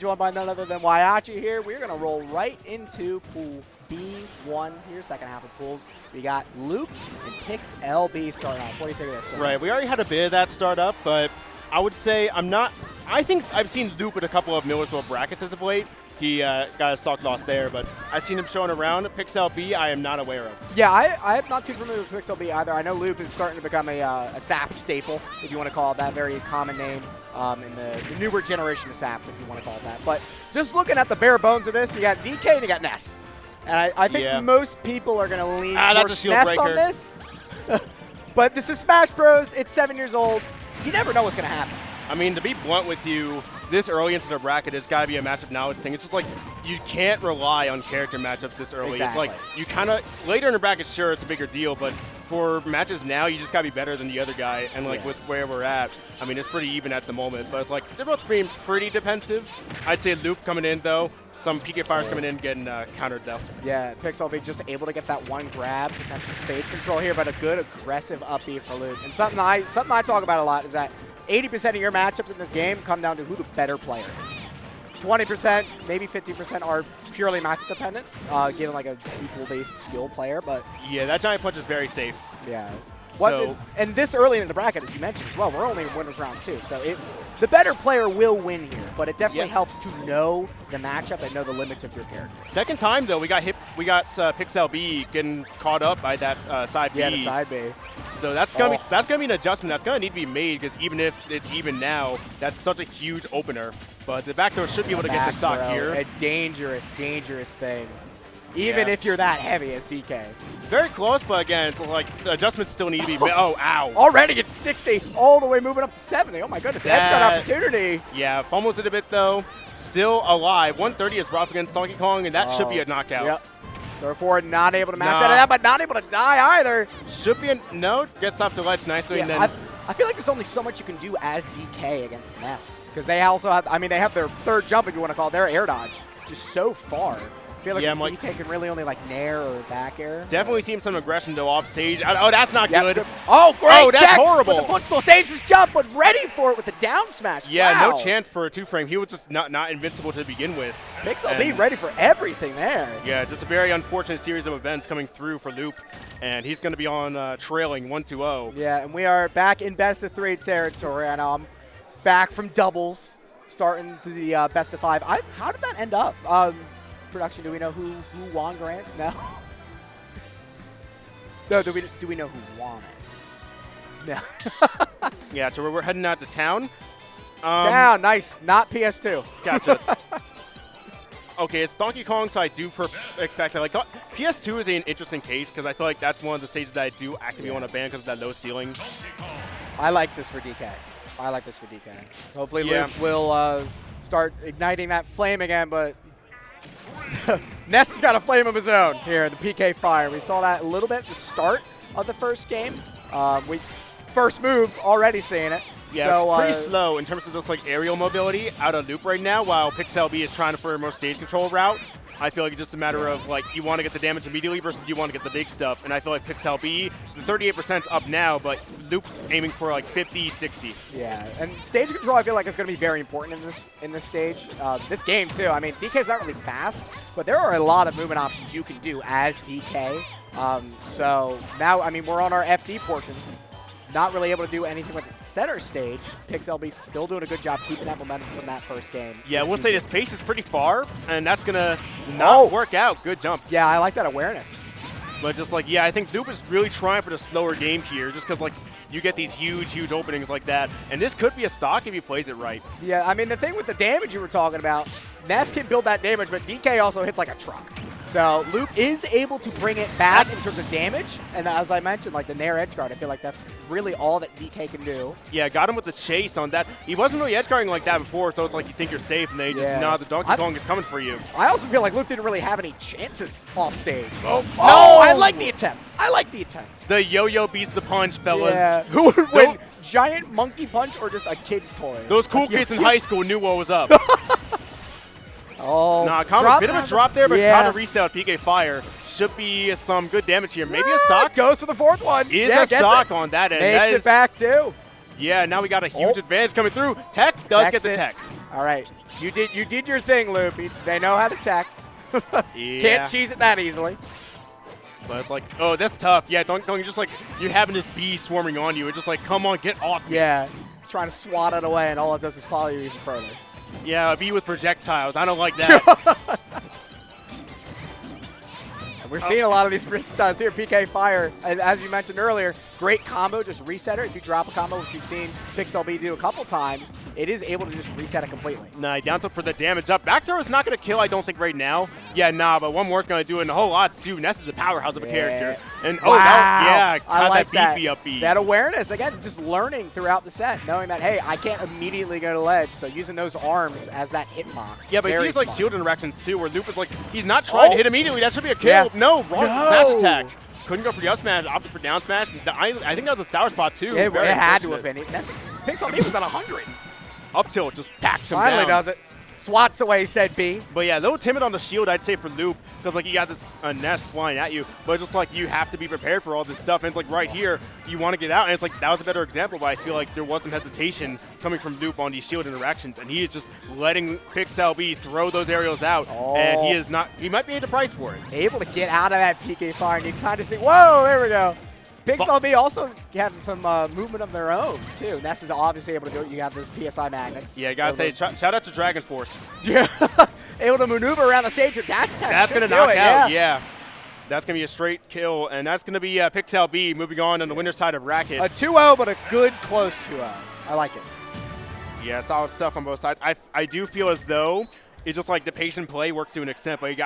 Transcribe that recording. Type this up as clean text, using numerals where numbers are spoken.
Joined by none other than Waiachi here. We're going to roll right into Pool B1 here, second half of pools. We got LooP and PixLB starting off. What do you think of this? Right, we already had a bit of that start up, but I would say I think I've seen LooP at a couple of Millersville brackets as of late. He got a stock loss there, but I've seen him showing around. PixLB, I am not aware of. Yeah, I am not too familiar with PixLB either. I know LooP is starting to become a SAP staple, if you want to call it that, very common name in the newer generation of SAPs, if you want to call it that. But just looking at the bare bones of this, you got DK and you got Ness. And I think most people are going to lean towards Ness on this. But this is Smash Bros. It's 7 years old. You never know what's going to happen. I mean, to be blunt with you, this early into the bracket, it's got to be a matchup knowledge thing. It's just like you can't rely on character matchups this early. Exactly. It's like you kind of, later in the bracket, sure, it's a bigger deal, but for matches now, you just got to be better than the other guy. And like with where we're at, I mean, it's pretty even at the moment, but it's like they're both being pretty defensive. I'd say LooP coming in, though. Some PK Fires coming in, getting countered, though. Yeah, PixLB just able to get that one grab, potential stage control here, but a good aggressive up B for LooP. And something I talk about a lot is that 80% of your matchups in this game come down to who the better player is. 20%, maybe 50% are purely matchup dependent, given like an equal-based skill player. But yeah, that giant punch is very safe. Yeah. So, and this early in the bracket, as you mentioned as well, we're only in winners round 2. So the better player will win here, but it definitely helps to know the matchup and know the limits of your character. Second time though, we got PixLB getting caught up by that side B. Yeah, the side B. So that's gonna be an adjustment that's gonna need to be made, because even if it's even now, that's such a huge opener. But the back throw should be able to get the stock here. A dangerous, dangerous thing. Even if you're that heavy as DK. Very close, but again, it's like the adjustments still need to be made. Oh, ow. Already at 60, all the way moving up to 70. Oh my goodness, edge guard opportunity. Yeah, fumbles it a bit though. Still alive. 130 is rough against Donkey Kong, and that should be a knockout. Yep. Throw forward, not able to mash out of that, but not able to die either. Should be a no. Gets off the ledge nicely, and then. I feel like there's only so much you can do as DK against Ness, because they also have, I mean, they have their third jump, if you want to call it, their air dodge, just so far. I feel like DK can really only like nair or back air. Definitely seeing some aggression though off stage. Oh, that's not good. Oh, great! Oh, that's horrible. But the footstool saves his jump, but ready for it with the down smash. Yeah, wow. no chance for a 2-frame. He was just not invincible to begin with. PixLB ready for everything there. Yeah, just a very unfortunate series of events coming through for LooP, and he's going to be on trailing 1-2-0. Yeah, and we are back in best of 3 territory, and back from doubles, starting to the best of 5. How did that end up? Production, do we know who won Grant? No. No, do we know who won it? No. Yeah, so we're heading out to town. Town, nice. Not PS2. Gotcha. Okay, it's Donkey Kong, so I do expect that. Like, PS2 is an interesting case, because I feel like that's one of the stages that I do actively want to ban because of that low ceiling. I like this for DK. Hopefully LooP will start igniting that flame again, but Ness has got a flame of his own here, the PK Fire. We saw that a little bit at the start of the first game. First move, already seeing it. Yeah, so, pretty slow in terms of just like aerial mobility out of LooP right now, while PixLB is trying for a more stage control route. I feel like it's just a matter of like you want to get the damage immediately versus you want to get the big stuff. And I feel like PixLB, the 38%'s up now, but LooP's aiming for like 50, 60. Yeah, and stage control I feel like is going to be very important in this stage. This game too. I mean, DK's not really fast, but there are a lot of movement options you can do as DK. So now, I mean, we're on our FD portion. Not really able to do anything with the center stage. PixLB still doing a good job keeping that momentum from that first game. Yeah, we'll say this pace is pretty far, and that's going to not work out. Good jump. Yeah, I like that awareness. But just like, yeah, I think LooP is really trying for the slower game here, just because like you get these huge, huge openings like that. And this could be a stock if he plays it right. Yeah, I mean, the thing with the damage you were talking about, Ness can build that damage, but DK also hits like a truck. So LooP is able to bring it back in terms of damage, and as I mentioned, like the Nair edge guard, I feel like that's really all that DK can do. Yeah, got him with the chase on that. He wasn't really edge guarding like that before, so it's like you think you're safe, and then you just, nah, the Donkey Kong is coming for you. I also feel like LooP didn't really have any chances off stage. Oh, no! I like the attempt. The yo-yo beats the punch, fellas. Yeah. Who would win, giant monkey punch or just a kid's toy? Those cool kids in high school knew what was up. Oh, nah, bit of a drop there, but counter reset PK Fire. Should be some good damage here. Maybe a stock. Goes for the fourth one. Is a stock on that end. Makes it back too. Yeah, now we got a huge advantage coming through. Tech does get the tech. All right. You did your thing, Loop. They know how to tech. Yeah. Can't cheese it that easily. But it's like, oh, that's tough. Yeah, don't just like, you're having this bee swarming on you. It's just like, come on, get off me. Yeah, trying to swat it away, and all it does is follow you even further. Yeah, a bee with projectiles. I don't like that. We're seeing a lot of these times here. PK Fire, and as you mentioned earlier, great combo, just reset it. If you drop a combo, which you've seen PixLB do a couple times, it is able to just reset it completely. Nah, down tilt for the damage up. Back throw is not going to kill, I don't think, right now. Yeah, nah, but one more is going to do it, and a whole lot too. Ness is a powerhouse of a character. And wow. Yeah, I like that beefy up B. That awareness, again, just learning throughout the set, knowing that, hey, I can't immediately go to ledge, so using those arms as that hitbox. Yeah, but very he sees like smart. shield interactions too, where Loop is like, he's not trying to hit immediately. That should be a kill. Yeah. No, wrong dash attack. Couldn't go for the up smash, opted for down smash. I think that was a sour spot too. It had to have been. PixLB was at 100. Up tilt just packs him Finally down. does it. Swats away said B. But yeah, a little timid on the shield, I'd say, for Loop, because like you got this Ness flying at you, but just like you have to be prepared for all this stuff. And it's like right here, you want to get out, and it's like that was a better example, but I feel like there was some hesitation coming from Loop on these shield interactions, and he is just letting PixLB throw those aerials out, and he is not. He might be at the price for it. Able to get out of that PK Fire, and you kind of see, whoa, there we go. PixLB also have some movement of their own, too. Ness is obviously able to do it. You have those PSI magnets. Yeah, gotta say, shout out to Dragon Force. Yeah. Able to maneuver around the stage with dash attack. That's going to knock out, yeah. That's going to be a straight kill, and that's going to be PixLB moving on the winner's side of bracket. A 2-0, but a good close 2-0. I like it. Yeah, solid stuff on both sides. I do feel as though it's just like the patient play works to an extent, but you got